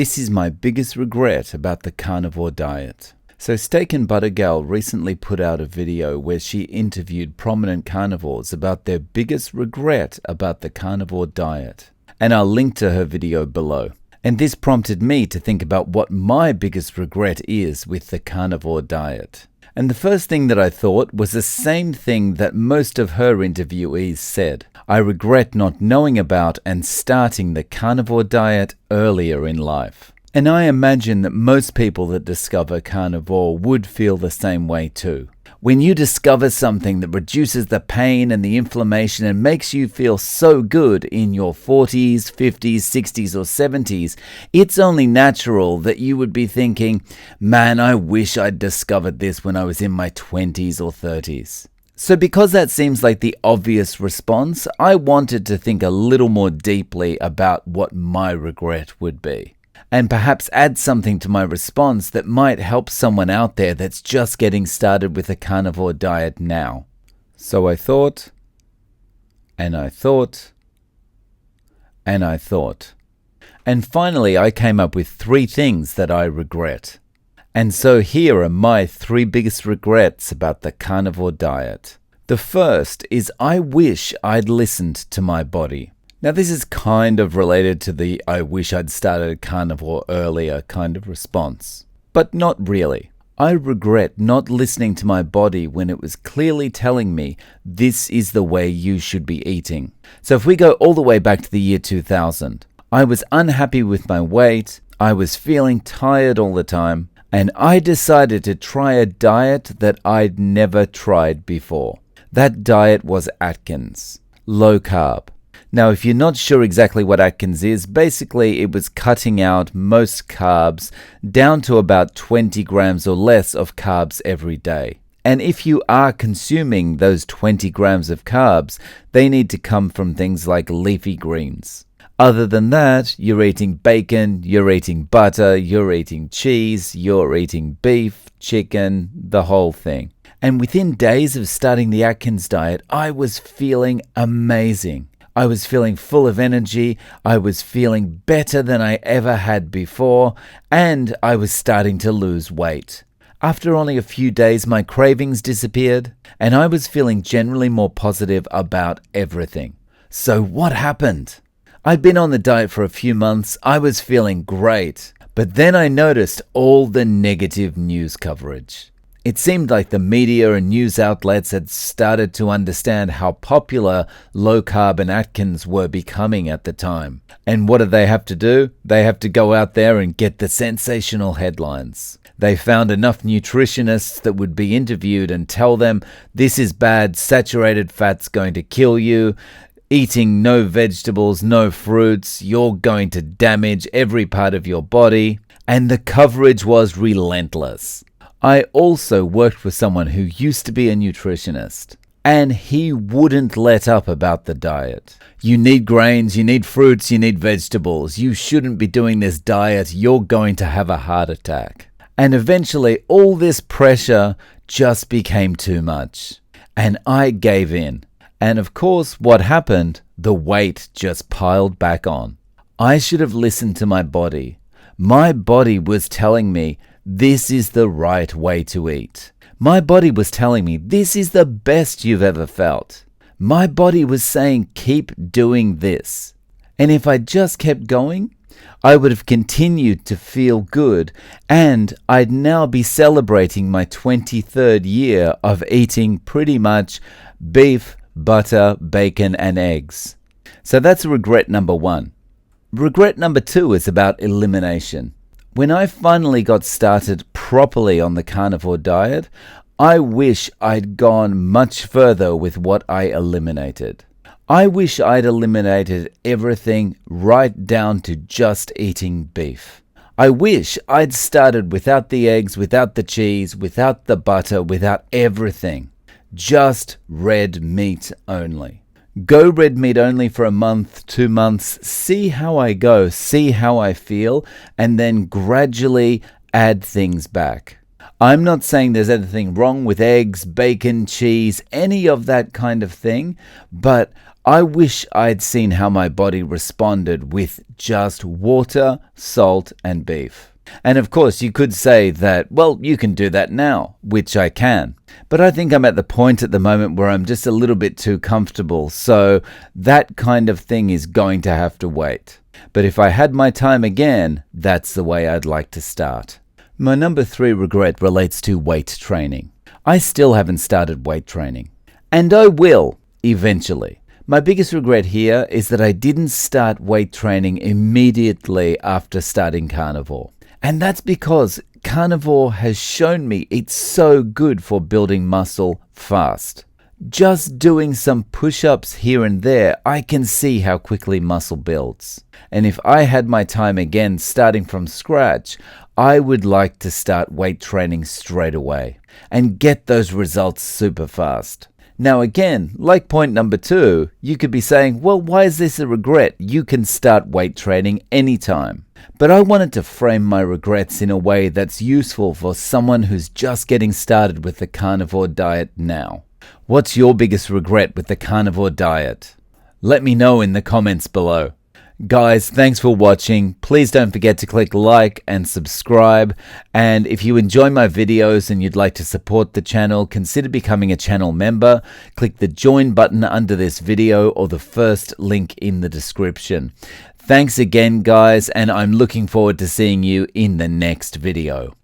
This is my biggest regret about the carnivore diet. So Steak and Butter Gal recently put out a video where she interviewed prominent carnivores about their biggest regret about the carnivore diet. And I'll link to her video below. And this prompted me to think about what my biggest regret is with the carnivore diet. And the first thing that I thought was the same thing that most of her interviewees said. I regret not knowing about and starting the carnivore diet earlier in life. And I imagine that most people that discover carnivore would feel the same way too. When you discover something that reduces the pain and the inflammation and makes you feel so good in your 40s, 50s, 60s or 70s, it's only natural that you would be thinking, man, I wish I'd discovered this when I was in my 20s or 30s. So because that seems like the obvious response, I wanted to think a little more deeply about what my regret would be. And perhaps add something to my response that might help someone out there that's just getting started with a carnivore diet now. So I thought, and I thought, and I thought. And finally I came up with 3 things that I regret. And so here are my 3 biggest regrets about the carnivore diet. The first is I wish I'd listened to my body. Now this is kind of related to the I wish I'd started carnivore earlier kind of response, but not really. I regret not listening to my body when it was clearly telling me this is the way you should be eating. So if we go all the way back to the year 2000, I was unhappy with my weight, I was feeling tired all the time, and I decided to try a diet that I'd never tried before. That diet was Atkins, low carb. Now, if you're not sure exactly what Atkins is, basically it was cutting out most carbs down to about 20 grams or less of carbs every day. And if you are consuming those 20 grams of carbs, they need to come from things like leafy greens. Other than that, you're eating bacon, you're eating butter, you're eating cheese, you're eating beef, chicken, the whole thing. And within days of starting the Atkins diet, I was feeling amazing. I was feeling full of energy, I was feeling better than I ever had before, and I was starting to lose weight. After only a few days, my cravings disappeared, and I was feeling generally more positive about everything. So what happened? I'd been on the diet for a few months, I was feeling great, but then I noticed all the negative news coverage. It seemed like the media and news outlets had started to understand how popular low-carb and Atkins were becoming at the time. And what do they have to do? They have to go out there and get the sensational headlines. They found enough nutritionists that would be interviewed and tell them, this is bad, saturated fat's going to kill you, eating no vegetables, no fruits, you're going to damage every part of your body. And the coverage was relentless. I also worked with someone who used to be a nutritionist, and he wouldn't let up about the diet. You need grains, you need fruits, you need vegetables. You shouldn't be doing this diet. You're going to have a heart attack. And eventually all this pressure just became too much. And I gave in. And of course, what happened? The weight just piled back on. I should have listened to my body. My body was telling me, this is the right way to eat. My body was telling me, this is the best you've ever felt. My body was saying, keep doing this. And if I just kept going, I would have continued to feel good, and I'd now be celebrating my 23rd year of eating pretty much beef, butter, bacon, and eggs. So that's regret number 1. Regret number 2 is about elimination. When I finally got started properly on the carnivore diet, I wish I'd gone much further with what I eliminated. I wish I'd eliminated everything right down to just eating beef. I wish I'd started without the eggs, without the cheese, without the butter, without everything. Just red meat only. Go red meat only for a month, 2 months, see how I go, see how I feel, and then gradually add things back. I'm not saying there's anything wrong with eggs, bacon, cheese, any of that kind of thing, but I wish I'd seen how my body responded with just water, salt, and beef. And of course, you could say that, well, you can do that now, which I can. But I think I'm at the point at the moment where I'm just a little bit too comfortable, so that kind of thing is going to have to wait. But if I had my time again, that's the way I'd like to start. My number 3 regret relates to weight training. I still haven't started weight training. And I will, eventually. My biggest regret here is that I didn't start weight training immediately after starting Carnivore. And that's because Carnivore has shown me it's so good for building muscle fast. Just doing some push-ups here and there, I can see how quickly muscle builds. And if I had my time again starting from scratch, I would like to start weight training straight away and get those results super fast. Now again, like point number 2, you could be saying, well, why is this a regret? You can start weight training anytime. But I wanted to frame my regrets in a way that's useful for someone who's just getting started with the carnivore diet now. What's your biggest regret with the carnivore diet? Let me know in the comments below. Guys, thanks for watching. Please don't forget to click like and subscribe. And if you enjoy my videos and you'd like to support the channel, consider becoming a channel member. Click the join button under this video or the first link in the description. Thanks again, guys, and I'm looking forward to seeing you in the next video.